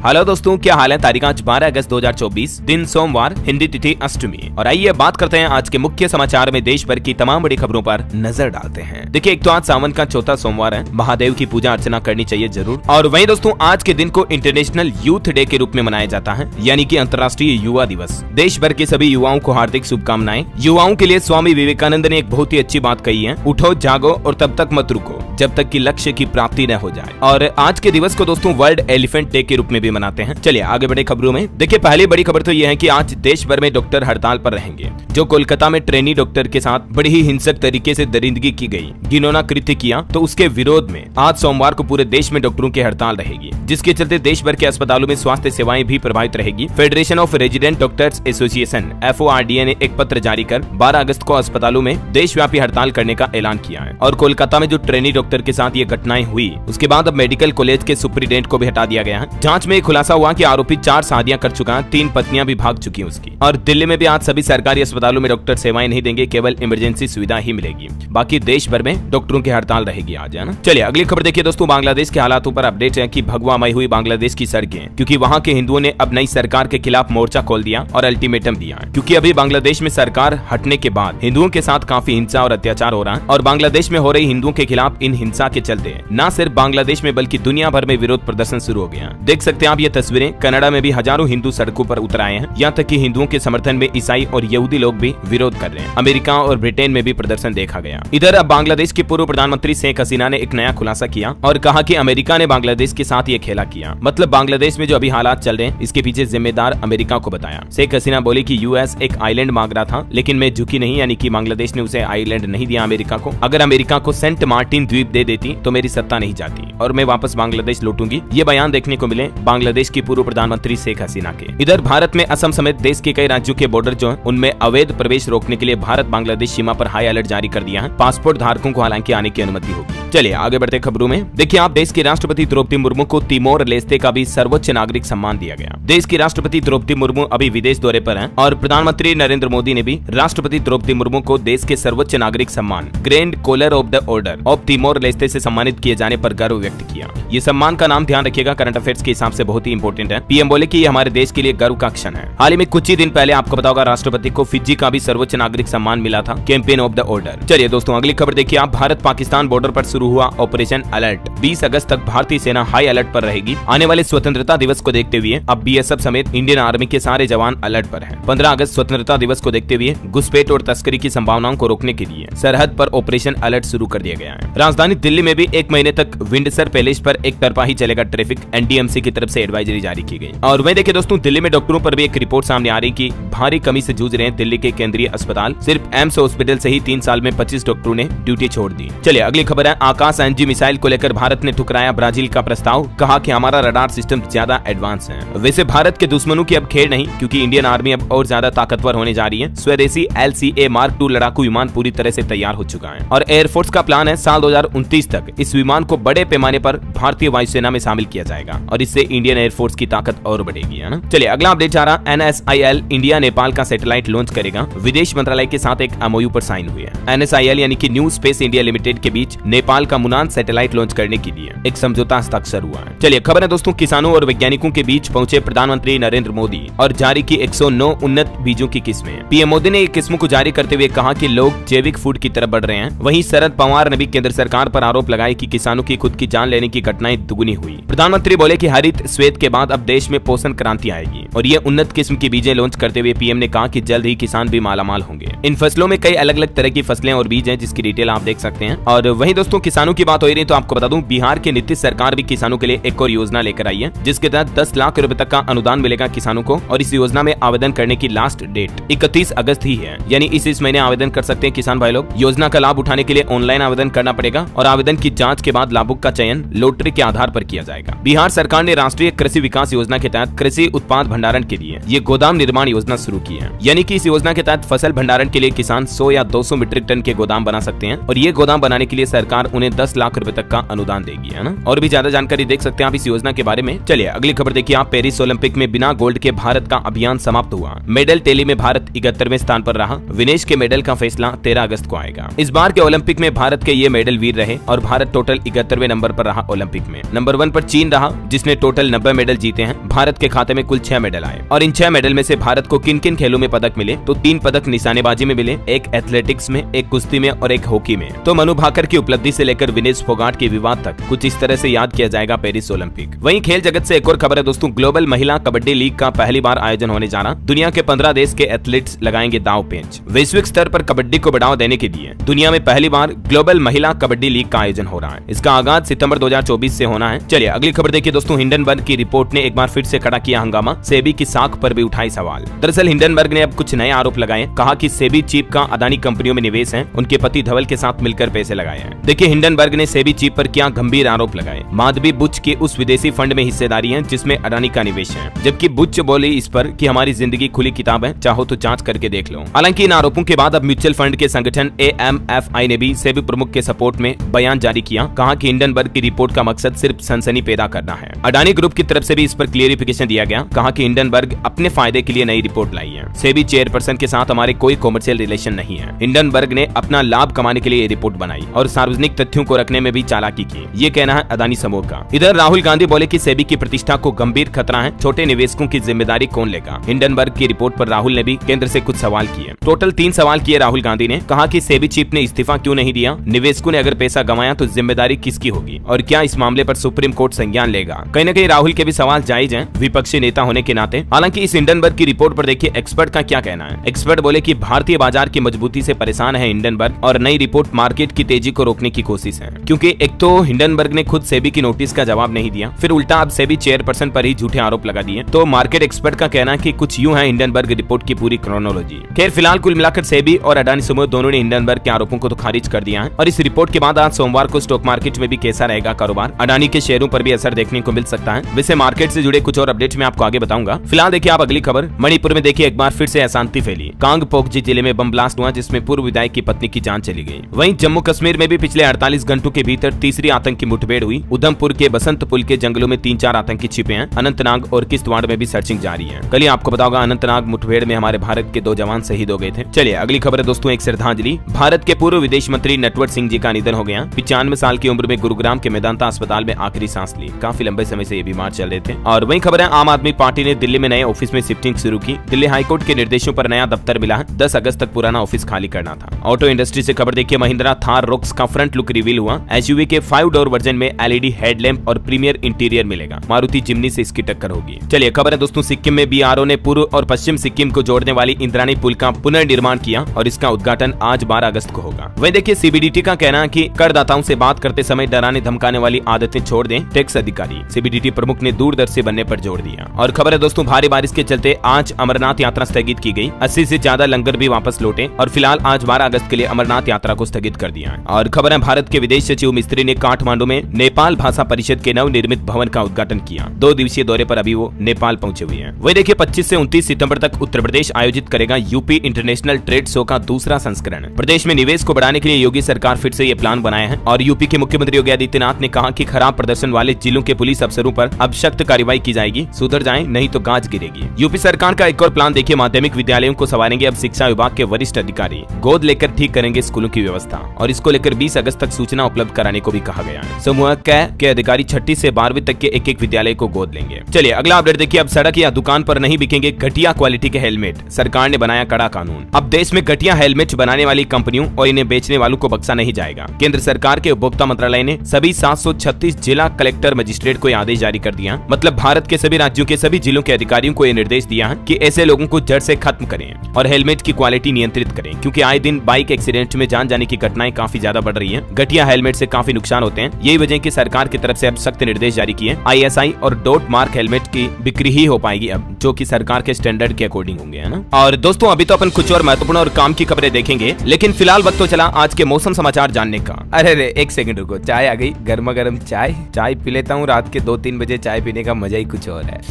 Hello दोस्तों, क्या हाल है। तारीख आज 12 अगस्त 2024, दिन सोमवार, हिंदी तिथि अष्टमी। और आइए बात करते हैं आज के मुख्य समाचार में देश भर की तमाम बड़ी खबरों पर नजर डालते हैं। देखिए, एक तो आज सावन का चौथा सोमवार है, महादेव की पूजा अर्चना करनी चाहिए जरूर। और वहीं दोस्तों, आज के दिन को इंटरनेशनल यूथ डे के रूप में मनाया जाता है, यानी कि अंतर्राष्ट्रीय युवा दिवस। देश भर के सभी युवाओं को हार्दिक शुभकामनाएं। युवाओं के लिए स्वामी विवेकानंद ने एक बहुत ही अच्छी बात कही है, उठो जागो और तब तक मत रुको जब तक कि लक्ष्य की प्राप्ति न हो जाए। और आज के दिवस को दोस्तों वर्ल्ड एलिफेंट डे के रूप में भी मनाते हैं। चलिए आगे बढ़े खबरों में। देखिए, पहली बड़ी खबर तो यह है कि आज देश भर में डॉक्टर हड़ताल पर रहेंगे। जो कोलकाता में ट्रेनी डॉक्टर के साथ बड़ी ही हिंसक तरीके से दरिंदगी की गई, घिनौना कृत्य किया, तो उसके विरोध में आज सोमवार को पूरे देश में डॉक्टरों की हड़ताल रहेगी, जिसके चलते देश भर के अस्पतालों में स्वास्थ्य सेवाएं भी प्रभावित रहेगी। Federation of resident doctors association FORDA ने एक पत्र जारी कर 12 अगस्त को अस्पतालों में देशव्यापी हड़ताल करने का ऐलान किया है। और कोलकाता में जो ट्रेनी डॉक्टर के साथ ये घटनाएं हुई, उसके बाद अब मेडिकल कॉलेज के सुप्रीडेंट को भी हटा दिया गया है। जांच में खुलासा हुआ कि आरोपी 4 शादियां कर चुका है, 3 पत्नियां भी भाग चुकी हैं उसकी। और दिल्ली में भी आज सभी सरकारी अस्पतालों में डॉक्टर सेवाएं नहीं देंगे, केवल इमरजेंसी सुविधा ही मिलेगी। बाकी देश भर में डॉक्टरों की हड़ताल रहेगी आज, है ना। चलिए अगली खबर देखिए दोस्तों, बांग्लादेश के हालातों पर अपडेट है कि भगवामय हुई बांग्लादेश की सड़कें, क्योंकि वहां के हिंदुओं ने अब नई सरकार के खिलाफ मोर्चा खोल दिया और अल्टीमेटम दिया, क्योंकि अभी बांग्लादेश में सरकार हटने के बाद हिंदुओं के साथ काफी हिंसा और अत्याचार हो रहा है। और बांग्लादेश में हो रही हिंदुओं के खिलाफ इन हिंसा के चलते न सिर्फ बांग्लादेश में बल्कि दुनिया भर में विरोध प्रदर्शन शुरू हो गया। देख सकते हैं आप ये तस्वीरें, कनाडा में भी हजारों हिंदू सड़कों पर उतर आए हैं। यहाँ तक कि हिंदुओं के समर्थन में ईसाई और यहूदी लोग भी विरोध कर रहे हैं। अमेरिका और ब्रिटेन में भी प्रदर्शन देखा गया। इधर अब बांग्लादेश की पूर्व प्रधानमंत्री शेख हसीना ने एक नया खुलासा किया और कहा कि अमेरिका ने बांग्लादेश के साथ ये खेला किया। मतलब बांग्लादेश में जो अभी हालात चल रहे हैं, इसके पीछे जिम्मेदार अमेरिका को बताया। शेख हसीना बोली कि यूएस एक आइलैंड मांग रहा था, लेकिन मैं झुकी नहीं, यानी कि बांग्लादेश ने उसे आइलैंड नहीं दिया अमेरिका को। अगर अमेरिका को सेंट मार्टिन द्वीप दे देती तो मेरी सत्ता नहीं जाती और मैं वापस बांग्लादेश लौटूंगी। ये बयान देखने को मिले बांग्लादेश की पूर्व प्रधानमंत्री शेख हसीना के। इधर भारत में असम समेत देश के कई राज्यों के बॉर्डर जो हैं, उनमें अवैध प्रवेश रोकने के लिए भारत बांग्लादेश सीमा पर हाई अलर्ट जारी कर दिया है। पासपोर्ट धारकों को हालांकि आने की अनुमति होगी। चलिए आगे बढ़ते खबरों में। देखिए, आप देश की राष्ट्रपति द्रौपदी मुर्मू को तिमोर लेस्ते का भी सर्वोच्च नागरिक सम्मान दिया गया। देश की राष्ट्रपति द्रौपदी मुर्मू अभी विदेश दौरे पर हैं और प्रधानमंत्री नरेंद्र मोदी ने भी राष्ट्रपति द्रौपदी मुर्मू को देश के सर्वोच्च नागरिक सम्मान grand collar of the order of Timor Leste से सम्मानित किए जाने पर गर्व व्यक्त किया। ये सम्मान का नाम ध्यान रखिएगा, करंट अफेयर्स के हिसाब से बहुत ही इंपॉर्टेंट है। पीएम बोले कि ये हमारे देश के लिए गर्व का क्षण है। हाल ही में कुछ ही दिन पहले आपको पता होगा राष्ट्रपति को फिजी का भी सर्वोच्च नागरिक सम्मान मिला था, चैंपियन ऑफ द ऑर्डर। चलिए दोस्तों अगली खबर देखिए आप। भारत पाकिस्तान बॉर्डर पर शुरू हुआ ऑपरेशन अलर्ट। 20 अगस्त तक भारतीय सेना हाई अलर्ट पर रहेगी। आने वाले स्वतंत्रता दिवस को देखते हुए अब BSF समेत इंडियन आर्मी के सारे जवान अलर्ट पर हैं। 15 अगस्त स्वतंत्रता दिवस को देखते हुए घुसपैठ और तस्करी की संभावनाओं को रोकने के लिए सरहद पर ऑपरेशन अलर्ट शुरू कर दिया गया है। राजधानी दिल्ली में भी 1 महीने तक विंडसर पैलेस पर एक तरफा ही चलेगा ट्रैफिक। NDMC की तरफ से एडवाइजरी जारी की गई। और वहीं देखिए दोस्तों, दिल्ली में डॉक्टरों पर भी एक रिपोर्ट सामने आ रही कि भारी कमी से जूझ रहे हैं दिल्ली के केंद्रीय अस्पताल। सिर्फ एम्स हॉस्पिटल से ही 3 साल में 25 डॉक्टरों ने ड्यूटी छोड़ दी। चलिए अगली खबर है। आकाश NG मिसाइल को लेकर भारत ने ठुकराया ब्राजील का प्रस्ताव, कहा कि हमारा रडार सिस्टम ज्यादा एडवांस है। वैसे भारत के दुश्मनों की अब खेर नहीं, क्योंकि इंडियन आर्मी अब और ज्यादा ताकतवर होने जा रही है। स्वदेशी LCA Mark II लड़ाकू विमान पूरी तरह से तैयार हो चुका है और एयरफोर्स का प्लान है साल 2029 तक इस विमान को बड़े पैमाने पर भारतीय वायुसेना में शामिल किया जाएगा और इससे इंडियन एयरफोर्स की ताकत और बढ़ेगी, है ना। चलिए अगला अपडेट आ रहा। NSIL इंडिया नेपाल का सैटेलाइट लॉन्च करेगा। विदेश मंत्रालय के साथ एक MOU पर साइन हुई है। NSIL यानी कि न्यू स्पेस इंडिया लिमिटेड के बीच नेपाल का मुनान सैटेलाइट लॉन्च करने के लिए एक समझौता हस्ताक्षर हुआ है। चलिए खबर है दोस्तों, किसानों और वैज्ञानिकों के बीच पहुंचे प्रधानमंत्री नरेंद्र मोदी और जारी की 109 उन्नत बीजों की किस्में। PM मोदी ने किस्मों को जारी करते हुए कहा कि लोग जैविक फूड की तरफ बढ़ रहे हैं। वहीं शरद पवार ने भी केंद्र सरकार पर आरोप लगाए कि किसानों की खुद की जान लेने की घटनाएं दुगुनी हुई। प्रधानमंत्री बोले कि हरित श्वेत के बाद अब देश में पोषण क्रांति आएगी और ये उन्नत किस्म की बीजें लॉन्च करते हुए PM ने कहा कि जल्द ही किसान भी मालामाल होंगे। इन फसलों में कई अलग अलग तरह की फसलें और बीज हैं, जिसकी डिटेल आप देख सकते हैं। और वहीं दोस्तों, किसानों की बात हो रही है तो आपको बता दूं, बिहार के नीतीश सरकार भी किसानों के लिए एक और योजना लेकर आई है, जिसके तहत 10 लाख रुपए तक का अनुदान मिलेगा किसानों को। और इस योजना में आवेदन करने की लास्ट डेट 31 अगस्त ही है, यानी इस महीने आवेदन कर सकते हैं किसान भाई लोग। योजना का लाभ उठाने के लिए ऑनलाइन आवेदन करना पड़ेगा और आवेदन की जांच के बाद लाभुक का चयन लॉटरी के आधार पर किया जाएगा। बिहार सरकार ने राष्ट्रीय कृषि विकास योजना के तहत कृषि उत्पाद भंडारण के लिए ये गोदाम निर्माण योजना शुरू की है। यानी कि इस योजना के तहत फसल भंडारण के लिए किसान 100 या 200 मीट्रिक टन के गोदाम बना सकते हैं और ये गोदाम बनाने के लिए सरकार उन्हें 10 लाख रुपए तक का अनुदान देगी, है ना। और भी ज्यादा जानकारी देख सकते हैं आप इस योजना के बारे में। चलिए अगली खबर देखिए आप। पेरिस ओलंपिक में बिना गोल्ड के भारत का अभियान समाप्त हुआ। मेडल टैली में भारत 71वें स्थान पर रहा। विनेश के मेडल का फैसला 13 अगस्त को आएगा। इस बार के ओलंपिक में भारत के ये मेडल वीर रहे और भारत टोटल 71वें नंबर पर रहा। ओलंपिक में नंबर 1 पर चीन रहा, जिसने टोटल टोटल 90 मेडल जीते हैं। भारत के खाते में कुल 6 मेडल आए और इन 6 मेडल में से भारत को किन किन खेलों में पदक मिले तो 3 पदक निशानेबाजी में मिले, एक एथलेटिक्स में, एक कुश्ती में और एक हॉकी में। तो मनु भाकर की उपलब्धि से लेकर विनेश फोगाट के विवाद तक कुछ इस तरह से याद किया जाएगा पेरिस ओलंपिक। वहीं खेल जगत से एक और खबर है दोस्तों, ग्लोबल महिला कबड्डी लीग का पहली बार आयोजन होने जा रहा। दुनिया के 15 देश के एथलीट्स लगाएंगे दांव पेंच। वैश्विक स्तर पर कबड्डी को बढ़ावा देने के लिए दुनिया में पहली बार ग्लोबल महिला कबड्डी लीग का आयोजन हो रहा है। इसका आगाज सितंबर 2024 से होना है। चलिए अगली खबर देखिए दोस्तों, हिंडनबर्ग की रिपोर्ट ने एक बार फिर से खड़ा किया हंगामा, सेबी की साख पर भी उठाई सवाल। दरअसल हिंडनबर्ग ने अब कुछ नए आरोप लगाए, कहा कि सेबी चीफ का अडानी कंपनियों में निवेश है, उनके पति धवल के साथ मिलकर पैसे लगाए हैं। देखिए हिंडनबर्ग ने सेबी चीफ पर क्या गंभीर आरोप लगाए। माधवी बुच के उस विदेशी फंड में हिस्सेदारी है जिसमें अडानी का निवेश है, जबकि बुच बोली इस पर कि हमारी जिंदगी खुली किताब है, चाहो तो जांच करके देख लो। हालांकि इन आरोपों के बाद अब म्यूचुअल फंड के संगठन AMFI ने भी सेबी प्रमुख के सपोर्ट में बयान जारी किया, कहा कि हिंडनबर्ग की रिपोर्ट का मकसद सिर्फ सनसनी पैदा करना है। अडानी ग्रुप की तरफ से भी इस पर क्लियरिफिकेशन दिया गया, कहा कि हिंडनबर्ग अपने फायदे के लिए नई रिपोर्ट लाई है। सेबी चेयरपर्सन के साथ हमारे कोई कॉमर्शियल रिलेशन नहीं है। हिंडनबर्ग ने अपना लाभ कमाने के लिए रिपोर्ट बनाई और सार्वजनिक तथ्यों को रखने में भी चालाकी की, ये कहना है अडानी समूह का। इधर राहुल गांधी बोले कि सेबी की प्रतिष्ठा को गंभीर खतरा है, छोटे निवेशकों की जिम्मेदारी कौन लेगा। हिंडनबर्ग की रिपोर्ट पर राहुल ने भी केंद्र से कुछ सवाल किए। टोटल 3 सवाल किए राहुल गांधी ने, कहा कि सेबी चीफ ने इस्तीफा क्यों नहीं दिया, निवेशकों ने अगर पैसा गंवाया तो जिम्मेदारी किसकी होगी और क्या इस मामले पर सुप्रीम कोर्ट संज्ञान लेगा। कहीं न कहीं राहुल के भी सवाल जायज हैं विपक्षी नेता होने के नाते। हालांकि इस हिंडनबर्ग की रिपोर्ट पर देखिए एक्सपर्ट का क्या कहना है। एक्सपर्ट बोले कि भारतीय बाजार की मजबूती से परेशान है हिंडनबर्ग और नई रिपोर्ट मार्केट की तेजी को रोकने की कोशिश है, क्योंकि एक तो हिंडनबर्ग ने खुद सेबी की नोटिस का जवाब नहीं दिया, फिर उल्टा अब सेबी चेयरपर्सन पर ही झूठे आरोप लगा दिए। तो मार्केट एक्सपर्ट का कहना है कि कुछ यूं है हिंडनबर्ग रिपोर्ट की पूरी क्रोनोलॉजी। खैर फिलहाल कुल मिलाकर सेबी और अडानी समूह दोनों ने हिंडनबर्ग के आरोपों को तो खारिज कर दिया है और इस रिपोर्ट के बाद आज सोमवार को स्टॉक मार्केट में भी कैसा रहेगा कारोबार, अडानी के शेयरों पर भी असर देखने को मिल सकता है। वैसे मार्केट से जुड़े कुछ और अपडेट्स मैं आपको आगे बताऊंगा। फिलहाल देखिए आप अगली खबर, मणिपुर में देखिए एक बार फिर से अशांति फैली। कांग पोकजी जिले में बम ब्लास्ट हुआ जिसमें पूर्व विधायक की पत्नी की जान चली गई। वहीं जम्मू कश्मीर में भी पिछले 48 घंटों के भीतर तीसरी आतंकी मुठभेड़ हुई। उधमपुर के बसंत पुल के जंगलों में 3-4 आतंकी छिपे हैं। अनंतनाग और किश्तवाड़ में भी सर्चिंग जारी है। कल ही आपको बताऊंगा अनंतनाग मुठभेड़ में हमारे भारत के 2 जवान शहीद हो गए थे। चलिए अगली खबर है दोस्तों, एक श्रद्धांजलि। भारत के पूर्व विदेश मंत्री नटवर सिंह जी का निधन हो गया। 95 साल की उम्र में गुरुग्राम के मेदांता अस्पताल में आखिरी सांस ली। काफी लंबे समय से ये बीमार चल रहे थे। और वही खबर है, आम आदमी पार्टी ने दिल्ली में नए ऑफिस में शिफ्टिंग शुरू की। दिल्ली हाईकोर्ट के निर्देशों पर नया दफ्तर मिला है। 10 अगस्त तक पुराना ऑफिस खाली करना था। ऑटो इंडस्ट्री से खबर देखिए, महिंद्रा थार रोक्स का फ्रंट लुक रिवील हुआ। एसयूवी के 5 डोर वर्जन में LED हेडलैम्प और प्रीमियर इंटीरियर मिलेगा। मारुति जिम्नी से इसकी टक्कर होगी। चलिए खबर है दोस्तों, सिक्किम में BRO ने पूर्व और पश्चिम सिक्किम को जोड़ने वाली इंद्राणी पुल का पुनर्निर्माण किया और इसका उद्घाटन आज 12 अगस्त को होगा। वही देखिए CBDT का कहना है कि करदाताओं से बात करते समय डराने धमकाने वाली आदतें छोड़ दें। टैक्स अधिकारी CBDT प्रमुख ने दूरदर्शी बनने पर जोर दिया। और खबर है दोस्तों, भारी बारिश के चलते आज अमरनाथ यात्रा स्थगित की गई। 80 से ज्यादा लंगर भी वापस लौटे और फिलहाल आज 12 अगस्त के लिए अमरनाथ यात्रा को स्थगित कर दिया है। और खबर है, भारत के विदेश सचिव मिस्त्री ने काठमांडू में नेपाल भाषा परिषद के नवनिर्मित भवन का उद्घाटन किया। 2 दिवसीय दौरे पर अभी वो नेपाल पहुंचे हुए हैं। वही देखिए 25 से 29 सितंबर तक उत्तर प्रदेश आयोजित करेगा यूपी इंटरनेशनल ट्रेड शो का दूसरा संस्करण। प्रदेश में निवेश को बढ़ाने के लिए योगी सरकार फिर से ये प्लान बनाया है और यूपी के मुख्यमंत्री योगी आदित्यनाथ ने कहा कि खराब प्रदर्शन वाले जिलों के पुलिस अफसरों पर अब सख्त कार्रवाई की जाएगी। सुधर जाएं नहीं तो गाज गिरेगी। यूपी सरकार का एक और प्लान देखिए, माध्यमिक विद्यालयों को संवारेंगे अब शिक्षा विभाग के वरिष्ठ अधिकारी। गोद लेकर ठीक करेंगे स्कूलों की व्यवस्था और इसको लेकर 20 अगस्त तक सूचना उपलब्ध कराने को भी कहा गया है। समूह के अधिकारी 6ठी से 12वीं तक के एक विद्यालय को गोद लेंगे। चलिए अगला अपडेट देखिए, अब सड़क या दुकान पर नहीं बिकेंगे घटिया क्वालिटी के हेलमेट। सरकार ने बनाया कड़ा कानून। अब देश में घटिया हेलमेट बनाने वाली कंपनियों और इन्हें बेचने वालों को बख्शा नहीं जाएगा। केंद्र सरकार के उपभोक्ता मंत्रालय ने सभी 736 जिला कलेक्टर मजिस्ट्रेट को आदेश जारी कर दिया। मतलब भारत के सभी राज्यों के सभी जिलों के अधिकारियों को यह निर्देश दिया है कि ऐसे लोगों को जड़ से खत्म करें और हेलमेट की क्वालिटी नियंत्रित करें, क्योंकि आए दिन बाइक एक्सीडेंट में जान जाने की घटनाएं काफी ज्यादा बढ़ रही हैं। घटिया हेलमेट से काफी नुकसान होते हैं। यही वजह की सरकार की तरफ से अब सख्त निर्देश जारी किए। ISI और डॉट मार्क हेलमेट की बिक्री ही हो पाएगी अब, जो कि सरकार के स्टैंडर्ड के अकॉर्डिंग होंगे, है ना। और दोस्तों अभी तो अपन कुछ और महत्वपूर्ण और काम की खबरें देखेंगे, लेकिन फिलहाल वक्त तो चला आज के मौसम समाचार जानने का। अरे एक सेकंड रुको, चाय आ गई, गर्मा गर्म चाय पी लेता हूँ। रात के 2-3 बजे चाय पीने का मजा ही कुछ और है।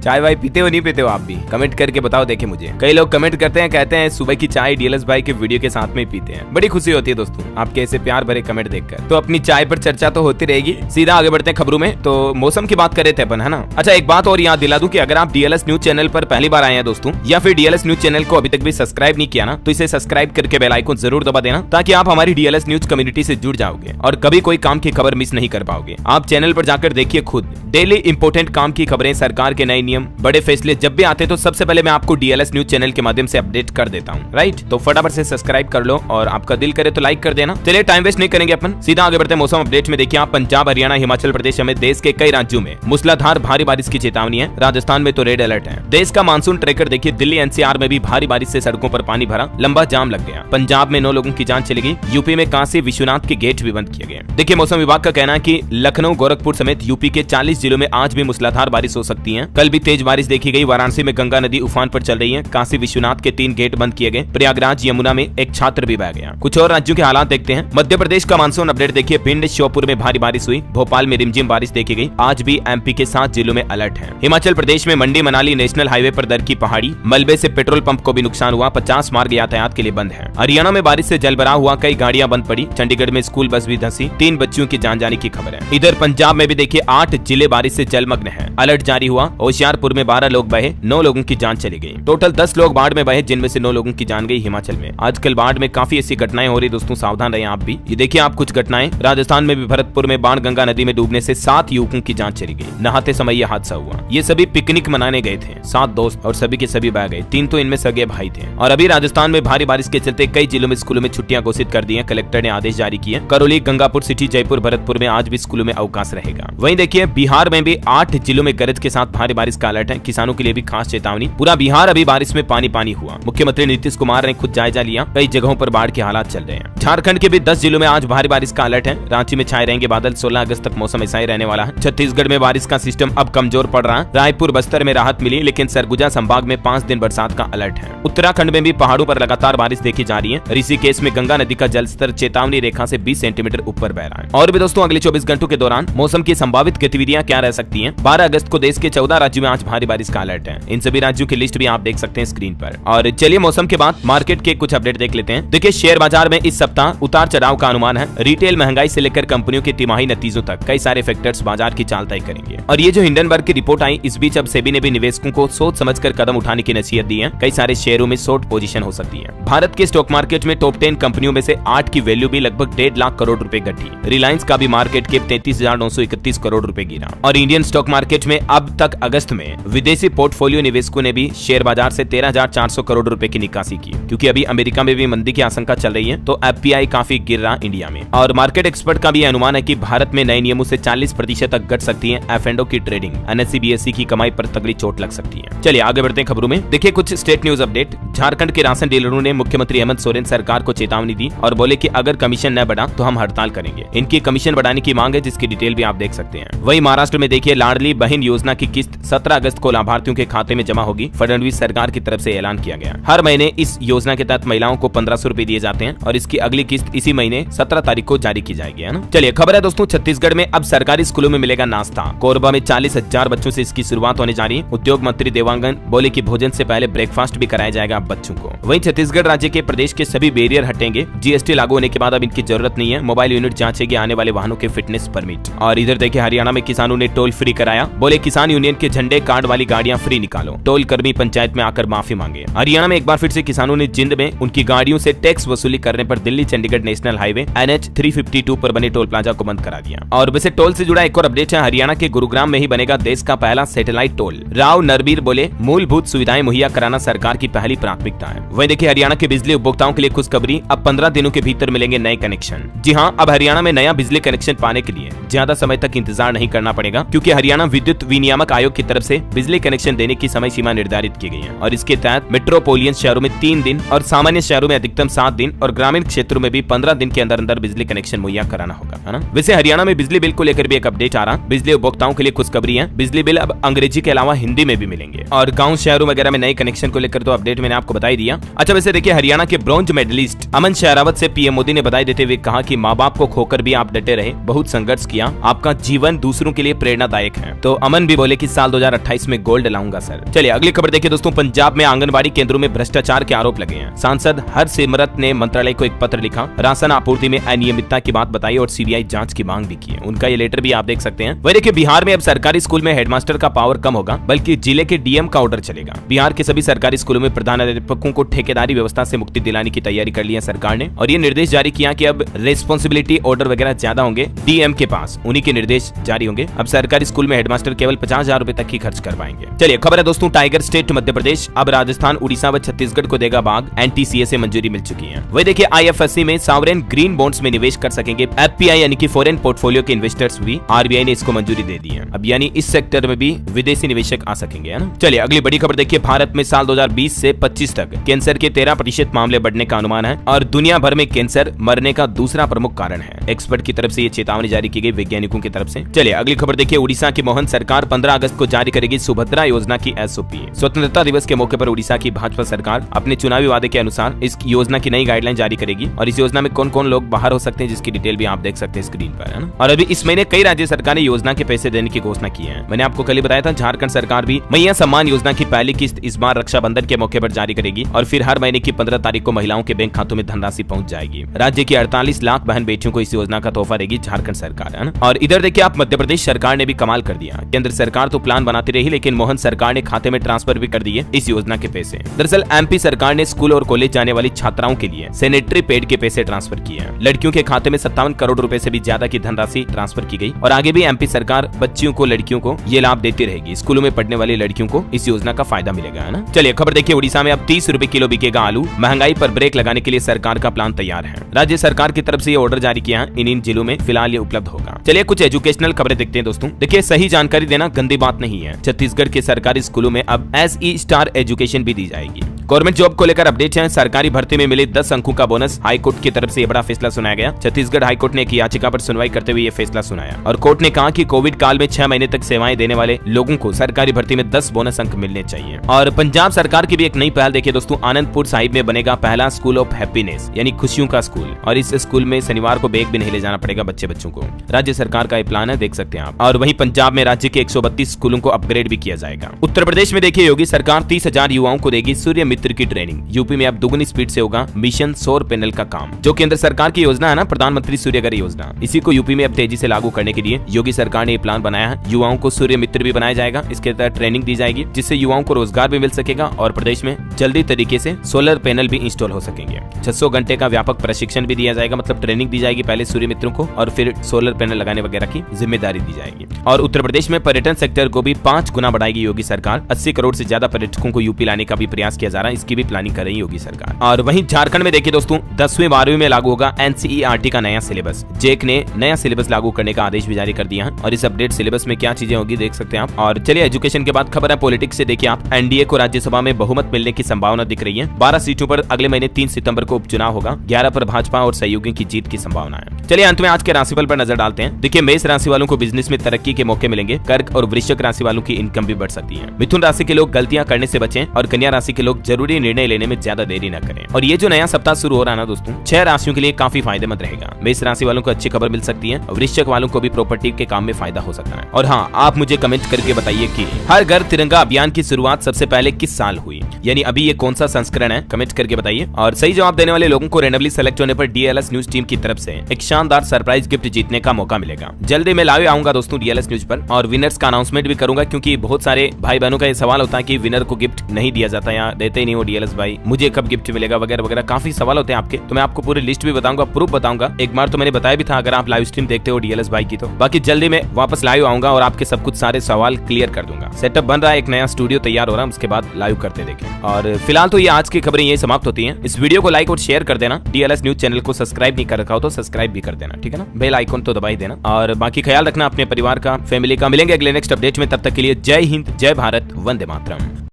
चाय वाय पीते हो नहीं पीते हो आप भी? कमेंट करके बताओ देखे मुझे। कई लोग कमेंट करते हैं, कहते हैं सुबह की चाय डीएलएस भाई के वीडियो के साथ में पीते हैं। बड़ी खुशी होती है दोस्तों आपके ऐसे प्यार भरे कमेंट देखकर। तो अपनी चाय पर चर्चा तो होती रहेगी। सीधा आगे बढ़ते हैं खबरों में। तो मौसम की बात कर रहे थे अपन, है ना। अच्छा, एक बात और याद दिला दूं कि अगर आप डीएलएस न्यूज चैनल पर पहली बार आए हैं दोस्तों, या फिर डीएलएस न्यूज चैनल को अभी तक भी सब्सक्राइब नहीं किया ना, तो इसे सब्सक्राइब करके बेल आइकन जरूर दबा देना, ताकि आप हमारी डीएलएस न्यूज कम्युनिटी से जुड़ जाओगे और कभी कोई काम की खबर मिस नहीं कर पाओगे। आप चैनल पर जाकर देखिए खुद, डेली इंपोर्टेंट काम की खबरें, सरकार के नए नियम, बड़े फैसले जब भी आते तो सबसे पहले मैं आपको डीएलएस न्यूज चैनल के माध्यम से अपडेट कर देता हूँ, राइट। तो फटाफट से सब्सक्राइब कर लो और आपका दिल करे तो लाइक कर देना। चलिए टाइम वेस्ट नहीं करेंगे अपन, सीधा आगे बढ़ते हैं मौसम अपडेट में। देखिए आप, पंजाब, हरियाणा, हिमाचल प्रदेश समेत देश के कई राज्यों में मूसलाधार भारी बारिश की चेतावनी है। राजस्थान में तो रेड अलर्ट है। देश का मानसून ट्रैकर देखिए, दिल्ली एनसीआर में भी भारी बारिश से सड़कों पर पानी भरा, लंबा जाम लग गया। पंजाब में 9 लोगों की जान चली गई। यूपी में काशी विश्वनाथ के गेट भी बंद किए गए। देखिए मौसम विभाग का कहना है कि लखनऊ, गोरखपुर समेत यूपी के 40 जिलों में आज भी मूसलाधार बारिश हो सकती है। कल भी तेज बारिश देखी गई। वाराणसी में गंगा नदी उफान पर चल रही है। काशी विश्वनाथ के 3 गेट बंद किए गए। प्रयागराज, यमुना में एक छात्र भी बह गया। कुछ और राज्यों के हालात देखते हैं। मध्य प्रदेश का मानसून अपडेट देखिए, भिंड, श्योपुर में भारी बारिश हुई। भोपाल में रिमझिम बारिश देखी गई। आज भी एमपी के 7 जिलों में अलर्ट है। हिमाचल प्रदेश में मंडी मनाली नेशनल हाईवे पर दर की पहाड़ी, मलबे से पेट्रोल पंप को भी नुकसान हुआ। 50 मार्ग यातायात के लिए बंद है। हरियाणा में बारिश से जलभराव हुआ, कई गाड़ियां बंद पड़ी। चंडीगढ़ में स्कूल बस भी धंसी। 3 बच्चियों की जान जाने की खबर है। इधर पंजाब में भी देखिए 8 जिले बारिश से जलमग्न है। अलर्ट जारी हुआ। होशियारपुर में 12 लोग बहे, 9 लोगों की जान चली गई। टोटल 10 लोग बाढ़ में बहे, जिनमें से 9 लोगों की जान गई। हिमाचल में आजकल बाढ़ में काफी ऐसी घटनाएं हो रही दोस्तों, सावधान रहें आप भी। ये देखिए आप कुछ घटनाएं। राजस्थान में भी भरतपुर में बाण गंगा नदी में डूबने से 7 युवकों की जान चली गई। नहाते समय यह हादसा हुआ। ये सभी पिकनिक मनाने गए थे, 7 दोस्त, और सभी के सभी बह गए। 3 तो इनमें सगे भाई थे। और अभी राजस्थान में भारी बारिश के चलते कई जिलों में स्कूलों में छुट्टियां घोषित कर दी है। कलेक्टर ने आदेश जारी किए। करौली, गंगापुर सिटी, जयपुर, भरतपुर में आज भी स्कूलों में अवकाश रहेगा। वहीं देखिए बिहार में भी 8 जिलों में गरज के साथ भारी बारिश का अलर्ट है। किसानों के लिए भी खास चेतावनी। पूरा बिहार अभी बारिश में पानी पानी हुआ। मुख्यमंत्री नीतीश कुमार ने खुद जायजा लिया। कई जगहों पर बाढ़ के हालात चल रहे हैं। झारखंड के भी 10 जिलों में आज भारी बारिश का अलर्ट है। रांची में छाए रहेंगे बादल। 16 अगस्त तक मौसम ऐसा ही रहने वाला है। छत्तीसगढ़ में बारिश का सिस्टम अब कमजोर पड़ रहा है। रायपुर, बस्तर में राहत मिली, लेकिन सरगुजा संभाग में 5 दिन बरसात का अलर्ट है। उत्तराखंड में भी पहाड़ों पर लगातार बारिश देखी जा रही है। ऋषिकेश में गंगा नदी का जलस्तर चेतावनी रेखा से 20 सेंटीमीटर ऊपर बह रहा है। और भी दोस्तों अगले 24 घंटों के दौरान मौसम की संभावित गतिविधियां क्या रह सकती हैं। 12 अगस्त को देश के 14 राज्यों में आज भारी बारिश का अलर्ट है। इन सभी राज्यों की लिस्ट भी आप देख सकते हैं स्क्रीन पर। और चलिए मौसम के बाद मार्केट के कुछ अपडेट देख लेते हैं। देखिए शेयर बाजार में इस सप्ताह उतार चढ़ाव का अनुमान है। रिटेल महंगाई से लेकर कंपनियों के तिमाही नतीजों तक कई सारे फैक्टर्स बाजार की चाल तय करेंगे। और ये जो हिंडनबर्ग की रिपोर्ट आई, इस बीच अब सेबी ने भी निवेशकों को सोच समझकर कदम उठाने की नसीहत दी है। कई सारे शेयरों में शॉर्ट पोजीशन हो सकती है। भारत के स्टॉक मार्केट में टॉप 10 कंपनियों में से 8 की वैल्यू भी लगभग 1.5 लाख करोड़ रुपए घटी। रिलायंस का भी मार्केट कैप 33,931 करोड़ रुपए गिरा। और इंडियन स्टॉक मार्केट में अब तक अगस्त में विदेशी पोर्टफोलियो निवेशकों ने भी शेयर बाजार से 13,400 करोड़ रुपए की निकासी की, क्योंकि अभी अमेरिका में भी मंदी की आशंका चल रही है। तो एफपीआई काफी गिर रहा इंडिया में। और मार्केट एक्सपर्ट का भी अनुमान है कि भारत में नए नियमों से 40% तक घट सकती है F&O की ट्रेडिंग। एनएसई बीएसई की कमाई पर तगड़ी चोट लग सकती है। चलिए आगे बढ़ते हैं खबरों में। देखिए कुछ स्टेट न्यूज अपडेट। झारखंड के राशन डीलरों ने मुख्यमंत्री हेमंत सोरेन सरकार को चेतावनी दी और बोले कि अगर कमीशन न बढ़ा तो हम हड़ताल करेंगे। इनकी कमीशन बढ़ाने की मांग है, जिसकी डिटेल भी आप देख सकते हैं। वहीं महाराष्ट्र में देखिए लाडली बहन योजना की किस्त 17 अगस्त को लाभार्थियों के खाते में जमा होगी। फडणवीस सरकार की तरफ से ऐलान किया गया। हर महीने इस योजना के तहत महिलाओं को 1500 रुपए दिए जाते हैं और इसकी अगली किस्त इसी महीने 17 तारीख को जारी की जाएगी, है ना। चलिए खबर है दोस्तों, छत्तीसगढ़ में अब सरकारी स्कूलों में मिलेगा नाश्ता। कोरबा में 40,000 बच्चों से इसकी शुरुआत होने जा रही है। उद्योग मंत्री देवांगन बोले कि भोजन से पहले ब्रेकफास्ट भी कराया जाएगा बच्चों को। वहीं छत्तीसगढ़ राज्य के प्रदेश के सभी बैरियर हटेंगे। जीएसटी लागू होने के बाद अब इनकी जरूरत नहीं है। मोबाइल यूनिट जांचेगी आने वाले वाहनों के फिटनेस परमिट। और इधर देखिए हरियाणा में किसानों ने टोल फ्री कराया। बोले किसान यूनियन के झंडे कार्ड वाली गाड़ियां फ्री निकालो। टोल कर्मी पंचायत में आकर माफी मांगे। हरियाणा में एक बार फिर से किसानों ने जिंद में उनकी गाड़ियों से टैक्स वसूली करने पर Delhi Chandigarh national highway NH 352 पर बने टोल प्लाजा को बंद करा दिया। और वैसे टोल से जुड़ा एक और अपडेट है। हरियाणा के गुरुग्राम में ही बनेगा देश का पहला सैटेलाइट टोल। राव नरबीर बोले मूलभूत सुविधाएं मुहैया कराना सरकार की पहली प्राथमिकता है। वहीं देखिए हरियाणा के बिजली उपभोक्ताओं के लिए खुशखबरी, अब 15 दिनों के भीतर मिलेंगे नए कनेक्शन। जी हां, अब हरियाणा में नया बिजली कनेक्शन पाने के लिए ज्यादा समय तक इंतजार नहीं करना पड़ेगा, क्योंकि हरियाणा विद्युत विनियामक आयोग की तरफ से बिजली कनेक्शन देने की समय सीमा निर्धारित की गई है। और इसके तहत मेट्रोपोलियन शहरों में 3 दिन और सामान्य शहरों में अधिकतम 7 दिन और ग्रामीण क्षेत्रों में भी 15 दिन के अंदर अंदर बिजली कनेक्शन मुहैया कराना होगा, है ना। वैसे हरियाणा में बिजली बिल को लेकर भी एक अपडेट आ रहा। बिजली उपभोक्ताओं के लिए खुशखबरी है। बिजली बिल अब अंग्रेजी के अलावा हिंदी में भी मिलेंगे। और गाँव शहरों वगैरह में नए कनेक्शन को लेकर तो अपडेट मैंने आपको बता ही दिया। अच्छा वैसे देखिए हरियाणा के ब्रॉन्ज मेडलिस्ट अमन शेरावत से पीएम मोदी ने बधाई देते हुए कहा कि माँ बाप को खोकर भी आप डटे रहे, बहुत संघर्ष किया, आपका जीवन दूसरों के लिए प्रेरणादायक है। तो अमन भी बोले कि साल 2028 में गोल्ड लाऊंगा सर। चलिए अगली खबर देखिए दोस्तों, पंजाब में आंगनबाड़ी केंद्रों में भ्रष्टाचार के आरोप लगे हैं। सांसद हरसिमरत ने मंत्रालय को एक पत्र लिखा, राशन आपूर्ति में अनियमितता की बात बताई और सीबीआई जांच की मांग भी की है। उनका ये लेटर भी आप देख सकते हैं। वही देखिए बिहार में अब सरकारी स्कूल में हेडमास्टर का पावर कम होगा, बल्कि जिले के डीएम का ऑर्डर चलेगा। बिहार के सभी सरकारी स्कूलों में प्रधानाध्यापकों को ठेकेदारी व्यवस्था से मुक्ति दिलाने की तैयारी कर ली है सरकार ने, और ये निर्देश जारी किया कि अब रेस्पॉन्सिबिलिटी ऑर्डर वगैरह ज्यादा होंगे डीएम के पास, उन्हीं के निर्देश जारी होंगे। अब सरकारी स्कूल में हेडमास्टर केवल 50,000 रुपए तक ही खर्च कर पाएंगे। चलिए खबर है दोस्तों, टाइगर स्टेट मध्य प्रदेश अब राजस्थान, उड़ीसा व छत्तीसगढ़ को देगा बाग, एनटीसीए से मंजूरी मिल चुकी है। वही देखिए आईएफएससी में सॉवरेन ग्रीन बॉन्ड्स में निवेश कर सकेंगे एफपीआई यानी कि फॉरेन पोर्टफोलियो के इन्वेस्टर्स भी, आरबीआई ने इसको मंजूरी दे दी है। अब यानी इस सेक्टर में भी विदेशी निवेशक आ सकेंगे, है ना। चलिए अगली बड़ी खबर देखिए, भारत में साल 2020 से 25 तक कैंसर के 13% मामले बढ़ने का अनुमान है और दुनिया भर में कैंसर मरने का दूसरा प्रमुख कारण है। एक्सपर्ट की तरफ से ये चेतावनी जारी की गई वैज्ञानिकों की तरफ से। चलिए अगली खबर देखिए, उड़ीसा की मोहन सरकार 15 अगस्त को जारी करेगी सुभद्रा योजना की एसओपी। स्वतंत्रता दिवस के मौके पर उड़ीसा की भाजपा सरकार अपने चुनावी वादे के अनुसार इस योजना की नई गाइडलाइन जारी करेगी और इस योजना में कौन कौन लोग बाहर हो सकते हैं जिसकी डिटेल भी आप देख सकते हैं स्क्रीन पर, है ना। और अभी इस महीने कई राज्य सरकार ने योजना के पैसे देने की घोषणा की है। मैंने आपको कल ही बताया था झारखंड सरकार भी मैया सम्मान योजना की पहली किस्त इस बार रक्षाबंधन के मौके पर जारी करेगी और फिर हर महीने की 15 तारीख को महिलाओं के बैंक खातों में धनराशि पहुंच जाएगी। राज्य की 48 लाख बहन बेटियों को इस योजना का तोहफा देगी झारखंड सरकार, है ना। और इधर देखिए आप मध्य प्रदेश सरकार ने भी कमाल कर दिया। केंद्र सरकार तो प्लान बनाती रही, लेकिन मोहन सरकार ने खाते में ट्रांसफर भी कर दिए इस योजना के पैसे। दरअसल एमपी सरकार ने स्कूल और कॉलेज जाने वाली छात्राओं के लिए सैनिटरी पैड के पैसे ट्रांसफर किए हैं। लड़कियों के खाते में 57 करोड़ रुपए से भी ज्यादा की धनराशि ट्रांसफर की गई और आगे भी एमपी सरकार बच्चियों को, लड़कियों को ये लाभ देती रहेगी। स्कूलों में पढ़ने वाली लड़कियों को इस योजना का फायदा मिलेगा, है ना। चलिए खबर देखिए, उड़ीसा में अब 30 रुपए किलो बिकेगा आलू। महंगाई पर ब्रेक लगाने के लिए सरकार का प्लान तैयार है। राज्य सरकार की तरफ से ये ऑर्डर जारी किया है। इन जिलों में फिलहाल ये उपलब्ध होगा। चलिए कुछ एजुकेशनल खबरें देखते हैं दोस्तों। देखिए सही जानकारी देना गंदी बात नहीं है। छत्तीसगढ़ के सरकारी स्कूलों में अब एसई स्टार एजुकेशन भी दी जाएगी। गवर्नमेंट जॉब को लेकर अपडेट है। सरकारी भर्ती में मिले 10 अंकों का बोनस। हाईकोर्ट की तरफ से ये बड़ा फैसला सुनाया गया। छत्तीसगढ़ हाईकोर्ट ने एक याचिका पर सुनवाई करते हुए ये फैसला सुनाया और कोर्ट ने कहा कि कोविड काल में 6 महीने तक सेवाएं देने वाले लोगों को सरकारी भर्ती में 10 बोनस अंक मिलने चाहिए। और पंजाब सरकार की भी एक नई पहल देखिए दोस्तों, आनंदपुर साहिब में बनेगा पहला स्कूल ऑफ हैप्पीनेस यानी खुशियों का स्कूल और इस स्कूल में शनिवार को बैग भी नहीं ले जाना पड़ेगा बच्चों को। राज्य सरकार का ये प्लान है, देख सकते हैं आप। और वहीं पंजाब में राज्य के 132 स्कूलों को अपग्रेड भी किया जाएगा। उत्तर प्रदेश में देखिए योगी सरकार 30,000 युवाओं को देगी सूर्य मित्र की ट्रेनिंग। यूपी में अब दुगनी स्पीड से होगा मिशन सौर पैनल का काम, जो केंद्र सरकार की योजना है ना, प्रधानमंत्री सूर्य घर योजना। इसी को यूपी में अब तेजी से लागू करने के लिए योगी सरकार ने ये प्लान बनाया है। युवाओं को सूर्य मित्र भी बनाया जाएगा। इसके तहत ट्रेनिंग दी जाएगी जिससे युवाओं को रोजगार भी मिल सकेगा और प्रदेश में जल्दी तरीके से सोलर पैनल भी इंस्टॉल हो सकेंगे। 600 घंटे का व्यापक प्रशिक्षण भी दिया जाएगा, मतलब ट्रेनिंग दी जाएगी पहले सूर्य मित्रों को और फिर सोलर पैनल लगाने वगैरह की जिम्मेदारी दी जाएगी। और उत्तर प्रदेश में पर्यटन सेक्टर को भी 5 गुना बढ़ाएगी योगी सरकार। 80 करोड़ से ज्यादा पर्यटकों को यूपी लाने का भी प्रयास किया जा रहा है। इसकी भी प्लानिंग कर रही है योगी सरकार। और वहीं झारखंड में देखिए दोस्तों 10वीं 12वीं में लागू होगा एनसीईआरटी का नया सिलेबस। जेक ने नया सिलेबस लागू करने का आदेश भी जारी कर दिया है और इस अपडेट सिलेबस में क्या चीजें होगी देख सकते हैं आप। और चलिए एजुकेशन के बाद खबर है पॉलिटिक्स से। देखिए आप, एनडीए को राज्यसभा में बहुमत मिलने की संभावना दिख रही है। 12 सीटों पर अगले महीने 3 सितंबर को उपचुनाव होगा। 11 पर भाजपा और सहयोगियों की जीत की संभावना है। चलिए अंत में आज के राशिफल पर नजर डालते हैं। देखिए मेष राशि वालों को बिजनेस में तरक्की के मौके मिलेंगे। कर्क और वृश्चिक राशि वालों की इनकम भी बढ़ सकती है। मिथुन राशि के लोग गलतियां करने से बचें और कन्या राशि के लोग जरूरी निर्णय लेने में ज्यादा देरी न करें। और ये जो नया सप्ताह शुरू हो रहा है ना दोस्तों, 6 राशियों के लिए काफी फायदेमंद रहेगा। मेष राशि वालों को अच्छी खबर मिल सकती है और वृश्चिक वालों को भी प्रॉपर्टी के काम में फायदा हो सकता है। और हाँ, आप मुझे कमेंट करके बताइए कि हर घर तिरंगा अभियान की शुरुआत सबसे पहले किस साल हुई, यानी अभी ये कौन सा संस्करण है, कमेंट करके बताइए। और सही जवाब देने वाले लोगों को रैंडमली सेलेक्ट होने पर डीएलएस न्यूज टीम की तरफ से एक शानदार सरप्राइज गिफ्ट जीतने का मौका मिलेगा। जल्दी मैं लाइव आऊंगा दोस्तों डीएलएस न्यूज पर और विनर्स का अनाउंसमेंट भी करूंगा, क्योंकि बहुत सारे भाई बहनों का ये सवाल होता है कि विनर को गिफ्ट नहीं दिया जाता या देते ही नहीं वो डीएलएस भाई, मुझे कब गिफ्ट मिलेगा वगैरह वगैरह, काफी सवाल होते हैं आपके। तो मैं आपको पूरी लिस्ट भी बताऊंगा, प्रूफ बताऊंगा। एक बार तो मैंने बताया भी था अगर आप लाइव स्ट्रीम देखते हो डीएलएस भाई की। तो बाकी जल्दी मैं वापस लाइव आऊंगा और आपके सब कुछ सारे सवाल क्लियर कर दूंगा। सेटअप बन रहा है, एक नया स्टूडियो तैयार हो रहा है, उसके बाद लाइव करते देखें। और फिलहाल तो ये आज की खबरें यही समाप्त होती हैं। इस वीडियो को लाइक और शेयर कर देना। डीएलएस न्यूज चैनल को सब्सक्राइब नहीं कर रखा हो तो सब्सक्राइब भी कर देना, ठीक है ना। बेल आइकन तो दबा ही देना और बाकी ख्याल रखना अपने परिवार का, फैमिली का। मिलेंगे अगले नेक्स्ट अपडेट में, तब तक के लिए जय हिंद, जय भारत, वंदे मातरम।